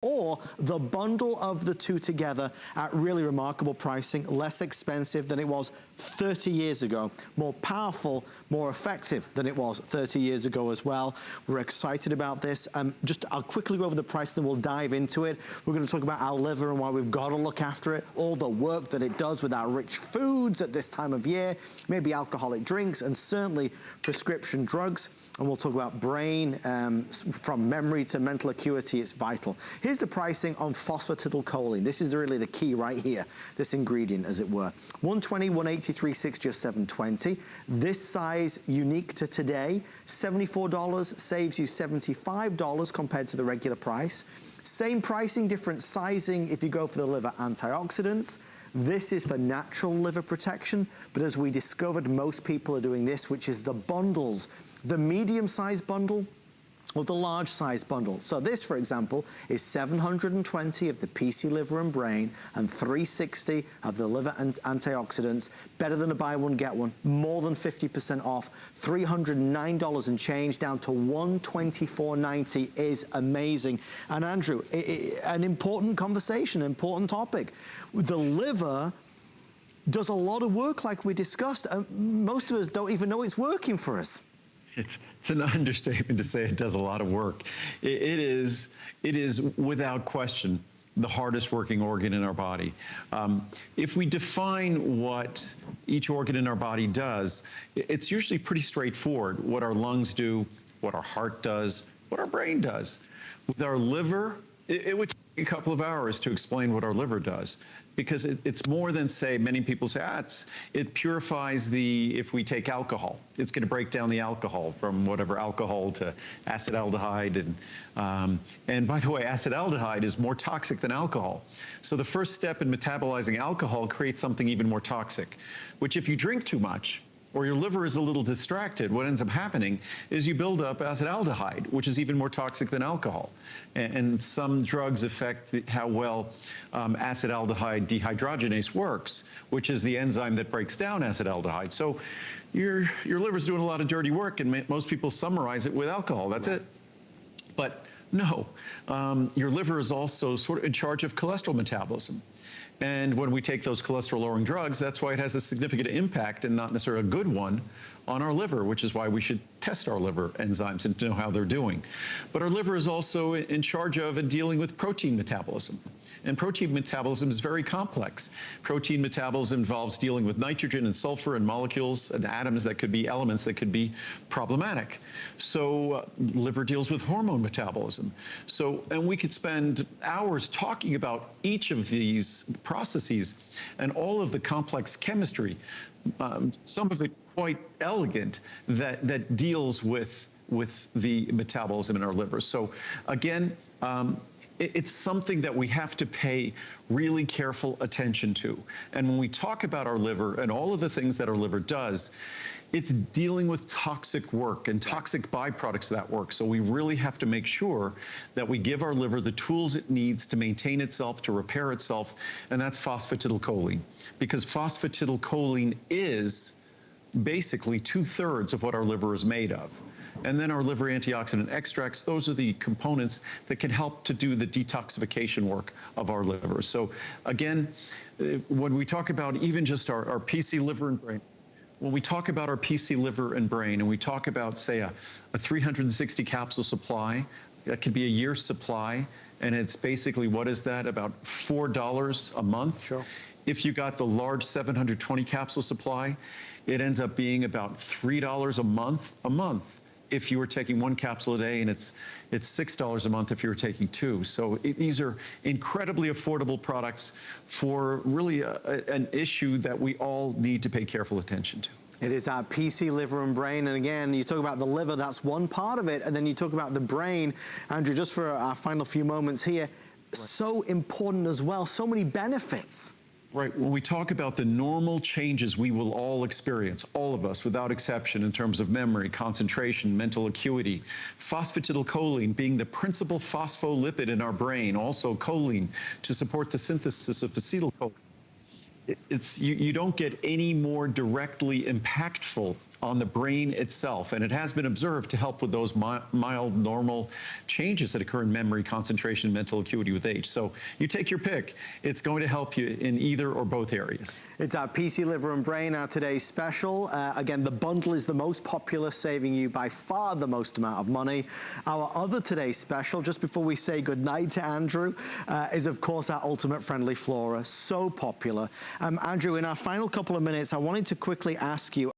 or the bundle of the two together at really remarkable pricing, less expensive than it was 30 years ago, more powerful, more effective than it was 30 years ago as well. We're excited about this. I'll quickly go over the price, then we'll dive into it. We're going to talk about our liver and why we've got to look after it, all the work that it does with our rich foods at this time of year, maybe alcoholic drinks, and certainly prescription drugs. And we'll talk about brain, from memory to mental acuity, it's vital. Here's the pricing on phosphatidyl choline. This is really the key right here, this ingredient, as it were. 120, 180, 360 or 720. This size unique to today, $74 saves you $75 compared to the regular price. Same pricing, different sizing if you go for the liver antioxidants. This is for natural liver protection, but as we discovered, most people are doing this, which is the bundles. The medium-sized bundle or the large size bundle. So this, for example, is 720 of the PC liver and brain and 360 of the liver and antioxidants. Better than a buy one, get one. More than 50% off. $309 and change down to $124.90 is amazing. And Andrew, an important conversation, important topic. The liver does a lot of work like we discussed. Most of us don't even know it's working for us. It's an understatement to say it does a lot of work. It is without question the hardest working organ in our body. If we define what each organ in our body does, it's usually pretty straightforward. What our lungs do, what our heart does, what our brain does. With our liver, it would take a couple of hours to explain what our liver does, because it's more than, say, many people say, it purifies if we take alcohol, it's going to break down the alcohol from whatever alcohol to acetaldehyde. And by the way, acetaldehyde is more toxic than alcohol. So the first step in metabolizing alcohol creates something even more toxic, which if you drink too much, or your liver is a little distracted, what ends up happening is you build up acetaldehyde, which is even more toxic than alcohol. And some drugs affect how well acetaldehyde dehydrogenase works, which is the enzyme that breaks down acetaldehyde. So your liver's doing a lot of dirty work, and most people summarize it with alcohol. That's it. But no, your liver is also sort of in charge of cholesterol metabolism. And when we take those cholesterol-lowering drugs, that's why it has a significant impact, and not necessarily a good one, on our liver, which is why we should test our liver enzymes and to know how they're doing. But our liver is also in charge of and dealing with protein metabolism. And protein metabolism is very complex. Protein metabolism involves dealing with nitrogen and sulfur and molecules and atoms that could be elements that could be problematic. So liver deals with hormone metabolism. And we could spend hours talking about each of these processes and all of the complex chemistry, some of it quite elegant, that deals with the metabolism in our liver. So again, it's something that we have to pay really careful attention to. And when we talk about our liver and all of the things that our liver does, it's dealing with toxic work and toxic byproducts of that work. So we really have to make sure that we give our liver the tools it needs to maintain itself, to repair itself, and that's phosphatidyl choline. Because phosphatidyl choline is basically 2/3 of what our liver is made of. And then our liver antioxidant extracts, those are the components that can help to do the detoxification work of our liver. So again, when we talk about even just our PC liver and brain, when we talk about our PC liver and brain, and we talk about, say, a 360 capsule supply, that could be a year's supply, and it's basically, what is that, about $4 a month? Sure. If you got the large 720 capsule supply, it ends up being about $3 a month. If you were taking one capsule a day, and it's $6 a month if you were taking two. So these are incredibly affordable products for really an issue that we all need to pay careful attention to. It is our PC liver and brain, and again, you talk about the liver, that's one part of it, and then you talk about the brain. Andrew, just for our final few moments here, so important as well, so many benefits. Right, when we talk about the normal changes we will all experience, all of us without exception, in terms of memory, concentration, mental acuity, phosphatidyl choline being the principal phospholipid in our brain, also choline to support the synthesis of acetylcholine. You don't get any more directly impactful on the brain itself, and it has been observed to help with those mild normal changes that occur in memory, concentration, mental acuity with age. So you take your pick. It's going to help you in either or both areas. It's our PC Liver and Brain, our today's special. Again, the bundle is the most popular, saving you by far the most amount of money. Our other today's special, just before we say goodnight to Andrew, is of course our Ultimate Friendly Flora, so popular. Andrew, in our final couple of minutes, I wanted to quickly ask you,